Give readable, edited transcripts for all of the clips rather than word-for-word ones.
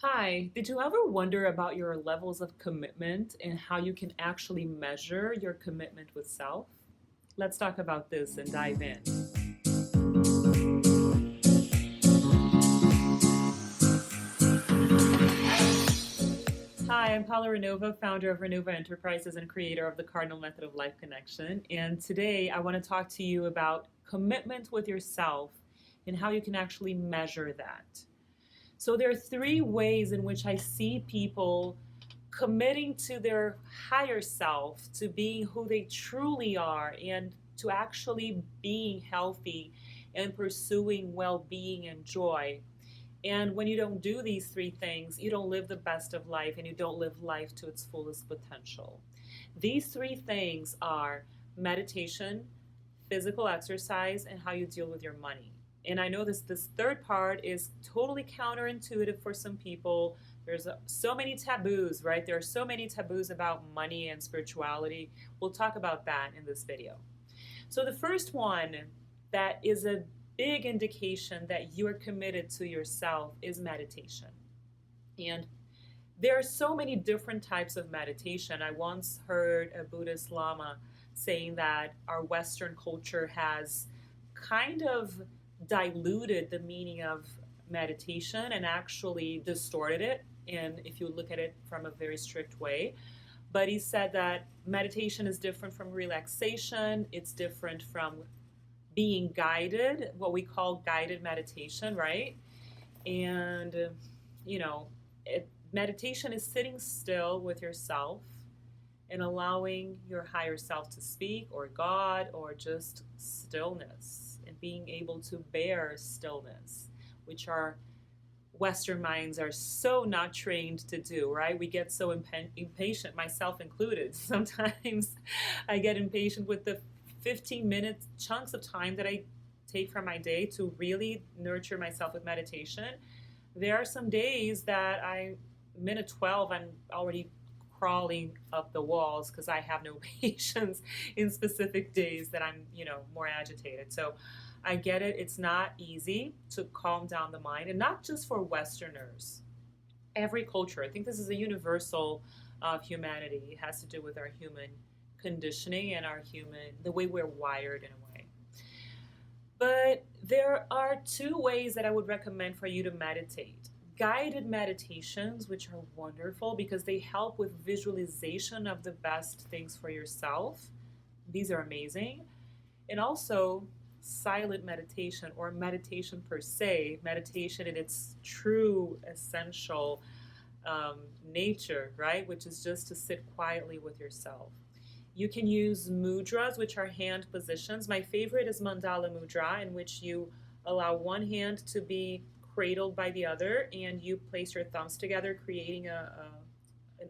Hi, did you ever wonder about your levels of commitment and how you can actually measure your commitment with self? Let's talk about this and dive in. Hi, I'm Paola Ranova, founder of Ranova Enterprises and creator of the Cardinal Method of Life Connection. And today I want to talk to you about commitment with yourself and how you can actually measure that. So, there are three ways in which I see people committing to their higher self, to being who they truly are, and to actually being healthy and pursuing well being and joy. And when you don't do these three things, you don't live the best of life and you don't live life to its fullest potential. These three things are meditation, physical exercise, and how you deal with your money. And I know this third part is totally counterintuitive for some people. There's so many taboos, right? There are so many taboos about money and spirituality. We'll talk about that in this video. So the first one that is a big indication that you are committed to yourself is meditation. And there are so many different types of meditation. I once heard a Buddhist Lama saying that our Western culture has kind of diluted the meaning of meditation and actually distorted it. And if you look at it from a very strict way, but he said that meditation is different from relaxation, it's different from being guided, what we call guided meditation, right? And, you know, meditation is sitting still with yourself and allowing your higher self to speak, or God, or just stillness, and being able to bear stillness, which our Western minds are so not trained to do, right? We get so impatient, myself included. Sometimes I get impatient with the 15-minute chunks of time that I take from my day to really nurture myself with meditation. There are some days that minute 12, I'm already crawling up the walls because I have no patience in specific days that I'm, more agitated. So I get it. It's not easy to calm down the mind, and not just for Westerners. Every culture, I think this is a universal of humanity. It has to do with our human conditioning and the way we're wired in a way. But there are two ways that I would recommend for you to meditate. Guided meditations, which are wonderful because they help with visualization of the best things for yourself. These are amazing. And also silent meditation, or meditation per se, meditation in its true essential nature, right? Which is just to sit quietly with yourself. You can use mudras, which are hand positions. My favorite is mandala mudra, in which you allow one hand to be cradled by the other, and you place your thumbs together, creating an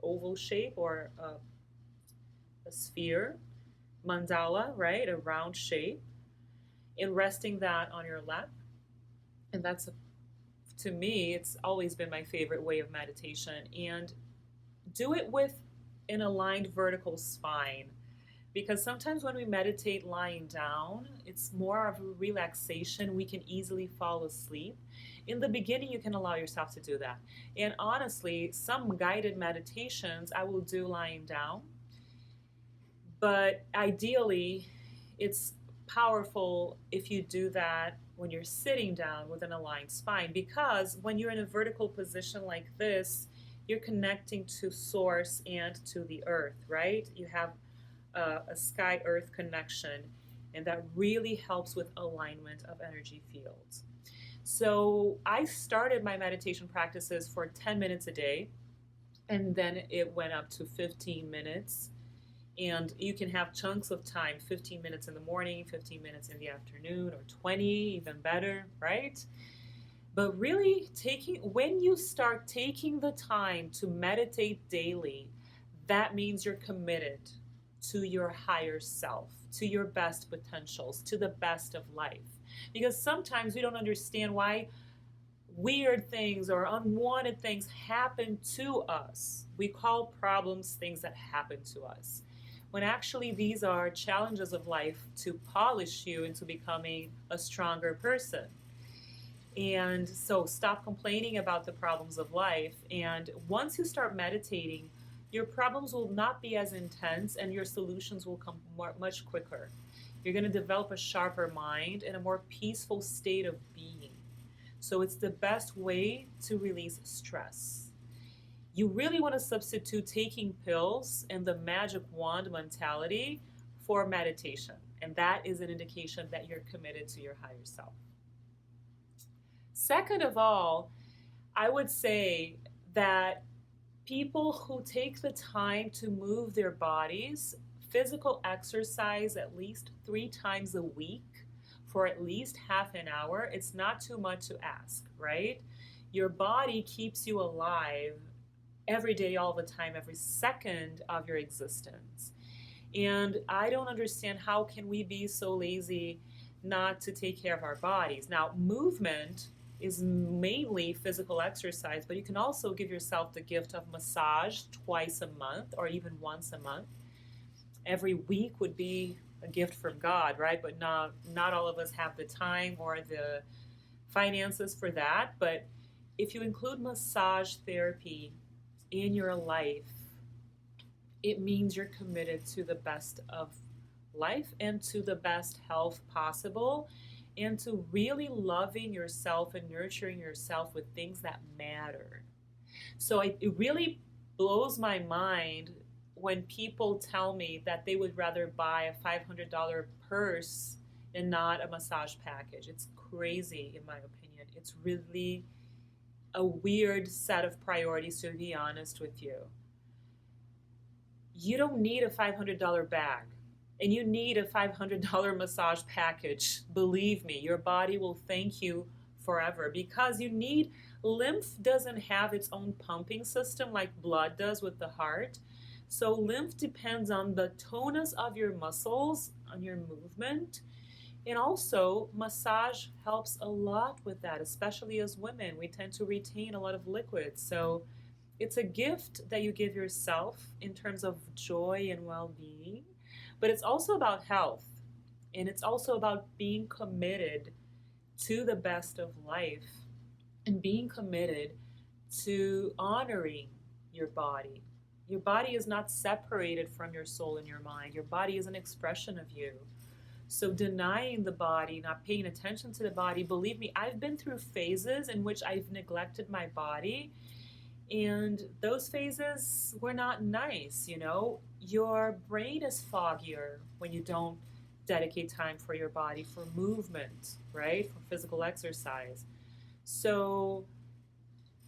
oval shape, or a sphere. Mandala, right? A round shape, and resting that on your lap. And to me, it's always been my favorite way of meditation. And do it with an aligned vertical spine, because sometimes when we meditate lying down, it's more of a relaxation. We can easily fall asleep. In the beginning, you can allow yourself to do that. And honestly, some guided meditations I will do lying down, but ideally, it's powerful if you do that when you're sitting down with an aligned spine, because when you're in a vertical position like this, you're connecting to source and to the earth, right? You have a sky earth connection, and that really helps with alignment of energy fields. So I started my meditation practices for 10 minutes a day, and then it went up to 15 minutes. And you can have chunks of time, 15 minutes in the morning, 15 minutes in the afternoon, or 20, even better, right? But really, when you start taking the time to meditate daily, that means you're committed to your higher self, to your best potentials, to the best of life. Because sometimes we don't understand why weird things or unwanted things happen to us. We call problems things that happen to us, when actually these are challenges of life to polish you into becoming a stronger person. And so stop complaining about the problems of life. And once you start meditating, your problems will not be as intense and your solutions will come much quicker. You're going to develop a sharper mind and a more peaceful state of being. So it's the best way to release stress. You really want to substitute taking pills and the magic wand mentality for meditation. And that is an indication that you're committed to your higher self. Second of all, I would say that people who take the time to move their bodies, physical exercise at least 3 times a week for at least half an hour, it's not too much to ask, right? Your body keeps you alive every day, all the time, every second of your existence. And I don't understand how can we be so lazy not to take care of our bodies. Now, movement is mainly physical exercise, but you can also give yourself the gift of massage twice a month or even once a month. Every week would be a gift from God, right? But not all of us have the time or the finances for that. But if you include massage therapy in your life, it means you're committed to the best of life and to the best health possible and to really loving yourself and nurturing yourself with things that matter. So it really blows my mind when people tell me that they would rather buy a $500 purse and not a massage package. It's crazy, in my opinion. It's really a weird set of priorities, to be honest with you. You don't need a $500 bag. And you need a $500 massage package. Believe me, your body will thank you forever because you need, lymph doesn't have its own pumping system like blood does with the heart. So lymph depends on the tonus of your muscles, on your movement. And also massage helps a lot with that, especially as women. We tend to retain a lot of liquids. So it's a gift that you give yourself in terms of joy and well-being. But it's also about health, and it's also about being committed to the best of life and being committed to honoring your body. Your body is not separated from your soul and your mind. Your body is an expression of you. So denying the body, not paying attention to the body, believe me, I've been through phases in which I've neglected my body. And those phases were not nice, you know. Your brain is foggier when you don't dedicate time for your body, for movement, right? For physical exercise. So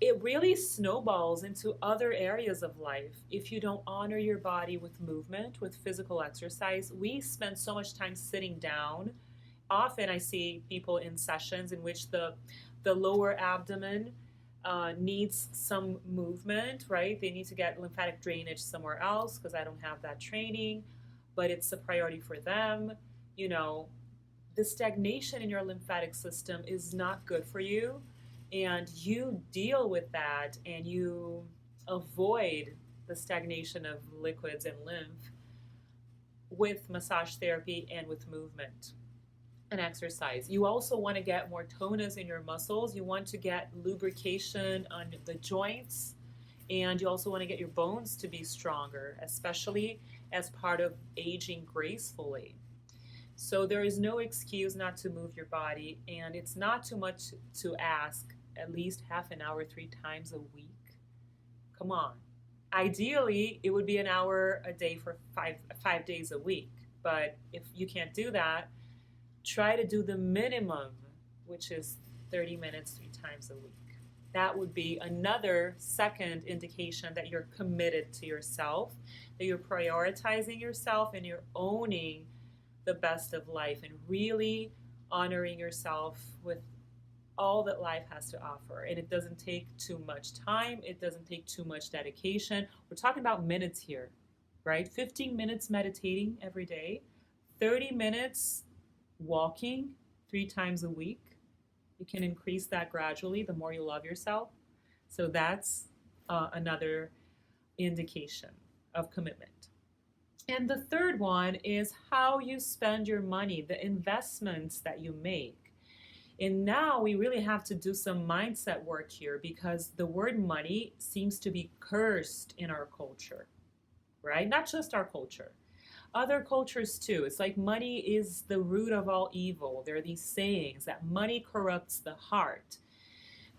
it really snowballs into other areas of life if you don't honor your body with movement, with physical exercise. We spend so much time sitting down. Often I see people in sessions in which the lower abdomen needs some movement, right? They need to get lymphatic drainage somewhere else because I don't have that training, but it's a priority for them. You know, the stagnation in your lymphatic system is not good for you, and you deal with that and you avoid the stagnation of liquids and lymph with massage therapy and with movement and exercise. You also want to get more tonus in your muscles. You want to get lubrication on the joints, and you also want to get your bones to be stronger, especially as part of aging gracefully. So there is no excuse not to move your body, and it's not too much to ask at least half an hour 3 times a week. Come on. Ideally, it would be an hour a day for five days a week. But if you can't do that, try to do the minimum, which is 30 minutes 3 times a week. That would be another second indication that you're committed to yourself, that you're prioritizing yourself and you're owning the best of life and really honoring yourself with all that life has to offer. And it doesn't take too much time. It doesn't take too much dedication. We're talking about minutes here, right? 15 minutes meditating every day, 30 minutes walking 3 times a week. You can increase that gradually the more you love yourself. So that's another indication of commitment. And the third one is how you spend your money, the investments that you make. And now we really have to do some mindset work here because the word money seems to be cursed in our culture, right? Not just our culture, other cultures too. It's like money is the root of all evil. There are these sayings that money corrupts the heart.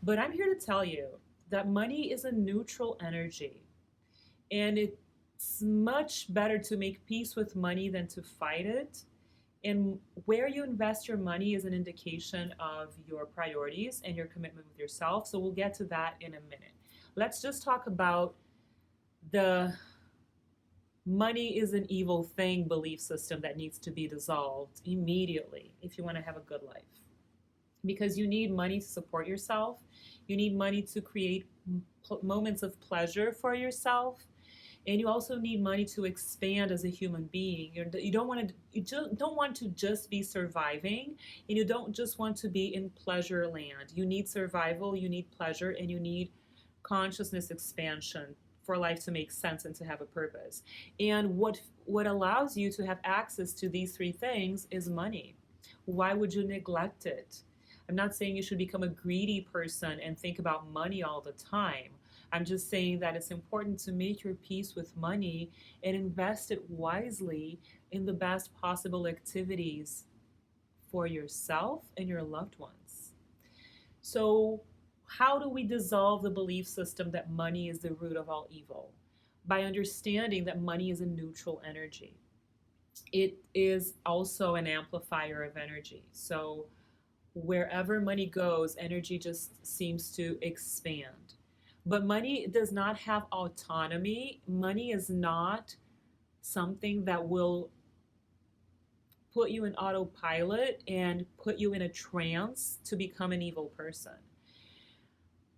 But I'm here to tell you that money is a neutral energy. And it's much better to make peace with money than to fight it. And where you invest your money is an indication of your priorities and your commitment with yourself. So we'll get to that in a minute. Let's just talk about the money is an evil thing belief system that needs to be dissolved immediately if you want to have a good life. Because you need money to support yourself, you need money to create moments of pleasure for yourself, and you also need money to expand as a human being. You don't want to just be surviving, and you don't just want to be in pleasure land. You need survival, you need pleasure, and you need consciousness expansion for life to make sense and to have a purpose. And what allows you to have access to these three things is money. Why would you neglect it? I'm not saying you should become a greedy person and think about money all the time. I'm just saying that it's important to make your peace with money and invest it wisely in the best possible activities for yourself and your loved ones. So, how do we dissolve the belief system that money is the root of all evil? By understanding that money is a neutral energy. It is also an amplifier of energy. So, wherever money goes, energy just seems to expand. But money does not have autonomy. Money is not something that will put you in autopilot and put you in a trance to become an evil person.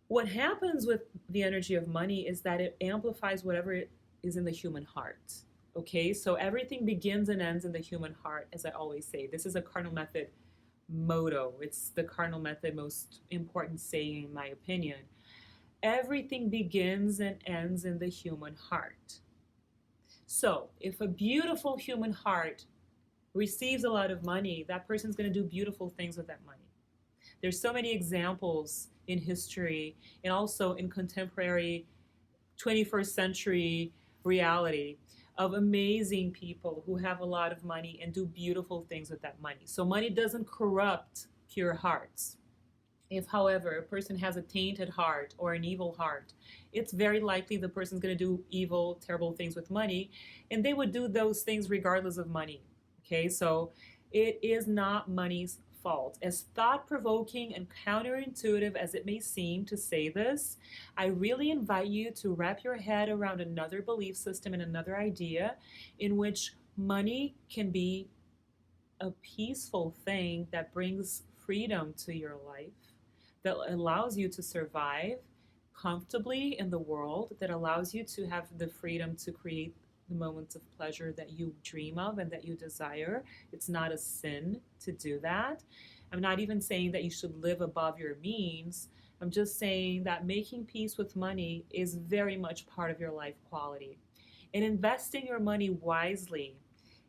What happens with the energy of money is that it amplifies whatever is in the human heart. Okay, so everything begins and ends in the human heart, as I always say. This is a cardinal method motto. It's the cardinal method most important saying, in my opinion. Everything begins and ends in the human heart. So if a beautiful human heart receives a lot of money, that person's going to do beautiful things with that money. There's so many examples in history and also in contemporary 21st century reality of amazing people who have a lot of money and do beautiful things with that money. So money doesn't corrupt pure hearts. If, however, a person has a tainted heart or an evil heart, it's very likely the person's going to do evil, terrible things with money, and they would do those things regardless of money. Okay, so it is not money's fault. As thought-provoking and counterintuitive as it may seem to say this, I really invite you to wrap your head around another belief system and another idea in which money can be a peaceful thing that brings freedom to your life, that allows you to survive comfortably in the world, that allows you to have the freedom to create the moments of pleasure that you dream of and that you desire. It's not a sin to do that. I'm not even saying that you should live above your means. I'm just saying that making peace with money is very much part of your life quality. And investing your money wisely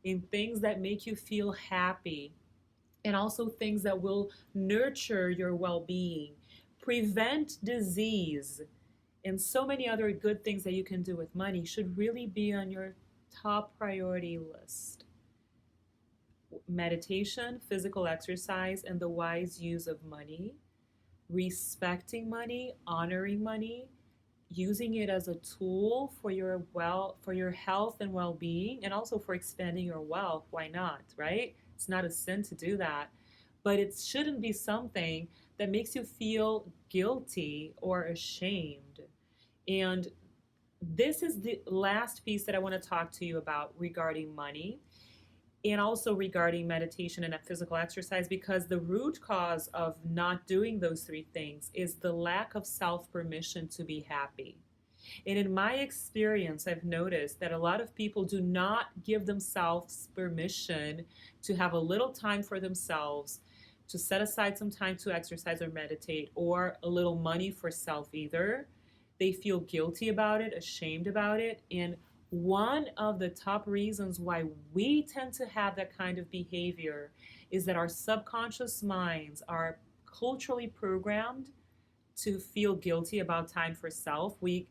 in things that make you feel happy and also things that will nurture your well-being, prevent disease, and so many other good things that you can do with money should really be on your top priority list. Meditation, physical exercise, and the wise use of money, respecting money, honoring money, using it as a tool for your health and well-being, and also for expanding your wealth. Why not, right? It's not a sin to do that, but it shouldn't be something that makes you feel guilty or ashamed. And this is the last piece that I want to talk to you about regarding money and also regarding meditation and physical exercise, because the root cause of not doing those three things is the lack of self-permission to be happy. And in my experience, I've noticed that a lot of people do not give themselves permission to have a little time for themselves, to set aside some time to exercise or meditate, or a little money for self either. They feel guilty about it, ashamed about it. And one of the top reasons why we tend to have that kind of behavior is that our subconscious minds are culturally programmed to feel guilty about time for self. We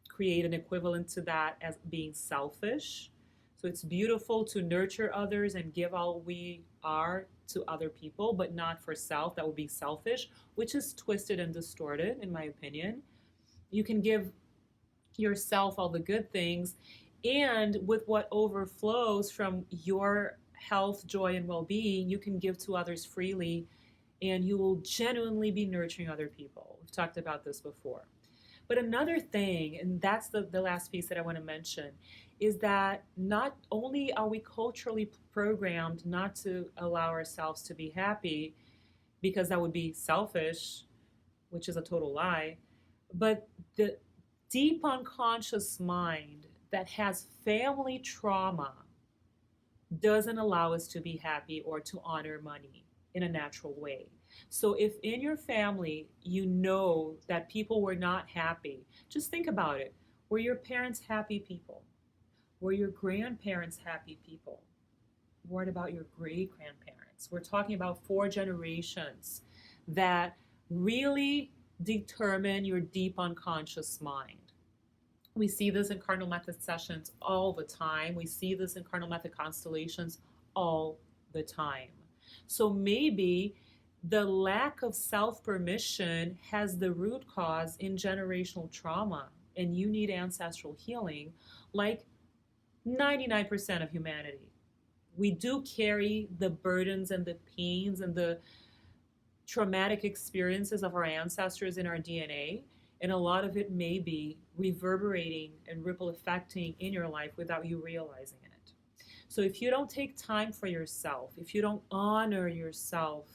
create an equivalent to that as being selfish. So it's beautiful to nurture others and give all we are to other people, but not for self. That would be selfish, which is twisted and distorted, in my opinion. You can give yourself all the good things, and with what overflows from your health, joy, and well being, you can give to others freely, and you will genuinely be nurturing other people. We've talked about this before. But another thing, and that's the last piece that I want to mention, is that not only are we culturally programmed not to allow ourselves to be happy, because that would be selfish, which is a total lie, but the deep unconscious mind that has family trauma doesn't allow us to be happy or to honor money in a natural way. So if in your family you know that people were not happy, just think about it. Were your parents happy people? Were your grandparents happy people? What about your great grandparents? We're talking about 4 generations that really determine your deep unconscious mind. We see this in cardinal method sessions all the time. We see this in cardinal method constellations all the time. So maybe the lack of self-permission has the root cause in generational trauma, and you need ancestral healing like 99% of humanity. We do carry the burdens and the pains and the traumatic experiences of our ancestors in our DNA, and a lot of it may be reverberating and ripple affecting in your life without you realizing it. So if you don't take time for yourself, if you don't honor yourself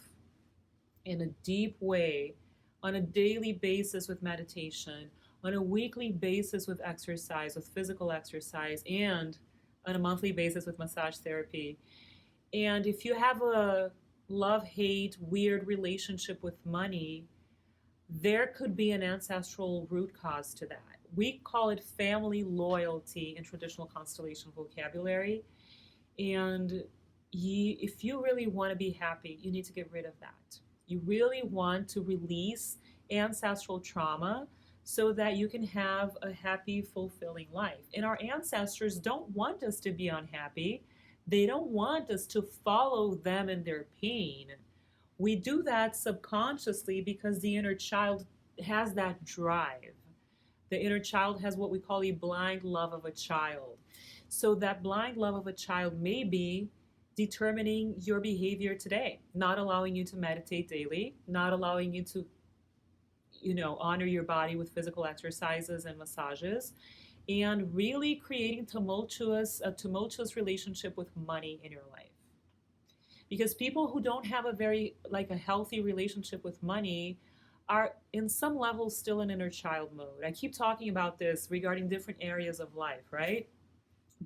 in a deep way, on a daily basis with meditation, on a weekly basis with exercise, with physical exercise, and on a monthly basis with massage therapy, and if you have a love-hate, weird relationship with money, there could be an ancestral root cause to that. We call it family loyalty in traditional constellation vocabulary. And if you really want to be happy, you need to get rid of that. You really want to release ancestral trauma so that you can have a happy, fulfilling life. And our ancestors don't want us to be unhappy. They don't want us to follow them in their pain. We do that subconsciously because the inner child has that drive. The inner child has what we call a blind love of a child. So that blind love of a child may be determining your behavior today, not allowing you to meditate daily, not allowing you to, honor your body with physical exercises and massages, and really creating a tumultuous relationship with money in your life. Because people who don't have a healthy relationship with money are in some level still in inner child mode. I keep talking about this regarding different areas of life, right?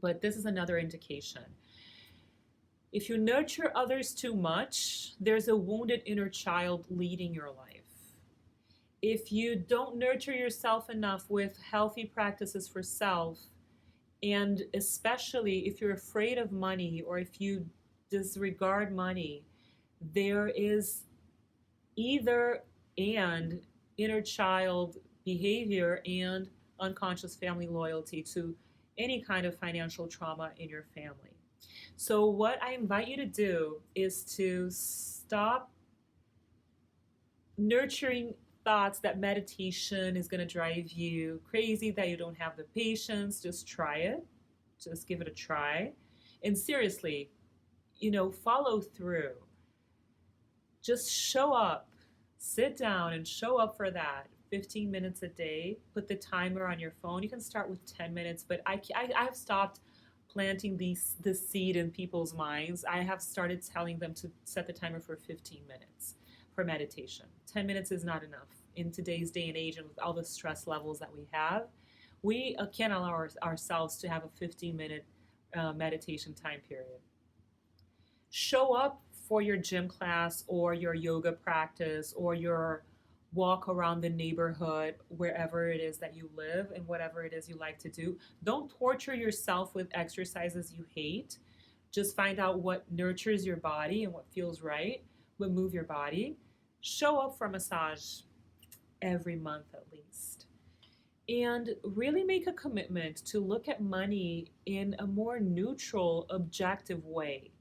But this is another indication. If you nurture others too much, there's a wounded inner child leading your life. If you don't nurture yourself enough with healthy practices for self, and especially if you're afraid of money or if you disregard money, there is either and inner child behavior and unconscious family loyalty to any kind of financial trauma in your family. So what I invite you to do is to stop nurturing thoughts that meditation is going to drive you crazy, that you don't have the patience. Just try it. Just give it a try. And seriously, follow through. Just show up. Sit down and show up for that 15 minutes a day. Put the timer on your phone. You can start with 10 minutes, but I have stopped planting the seed in people's minds. I have started telling them to set the timer for 15 minutes for meditation. 10 minutes is not enough. In today's day and age and with all the stress levels that we have, we can't allow ourselves to have a 15-minute meditation time period. Show up for your gym class or your yoga practice or your walk around the neighborhood, wherever it is that you live and whatever it is you like to do. Don't torture yourself with exercises you hate. Just find out what nurtures your body and what feels right, but move your body. show up for a massage every month at least. And really make a commitment to look at money in a more neutral, objective way.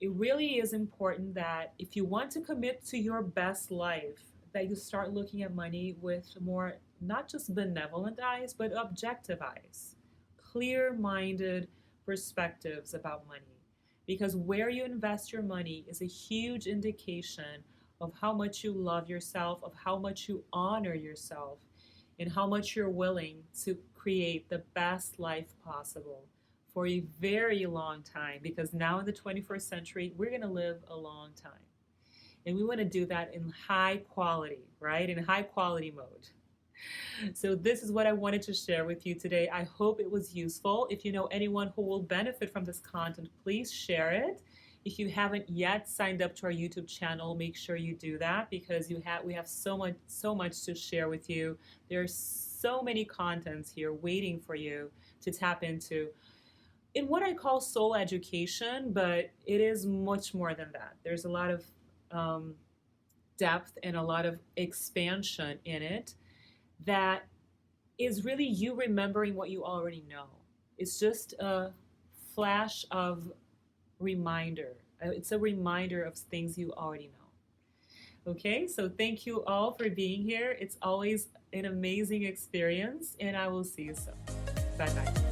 It really is important that if you want to commit to your best life, that you start looking at money with more, not just benevolent eyes, but objective eyes, clear minded perspectives about money. Because where you invest your money is a huge indication of how much you love yourself, of how much you honor yourself, and how much you're willing to create the best life possible for a very long time. Because now in the 21st century, we're going to live a long time. And we want to do that in high quality, right? In high quality mode. So this is what I wanted to share with you today. I hope it was useful. If you know anyone who will benefit from this content, please share it. If you haven't yet signed up to our YouTube channel, make sure you do that, because we have so much to share with you. There's so many contents here waiting for you to tap into in what I call soul education, but it is much more than that. There's a lot of depth and a lot of expansion in it that is really you remembering what you already know. It's just a flash of reminder. It's a reminder of things you already know. Okay, so thank you all for being here. It's always an amazing experience, and I will see you soon. Bye-bye.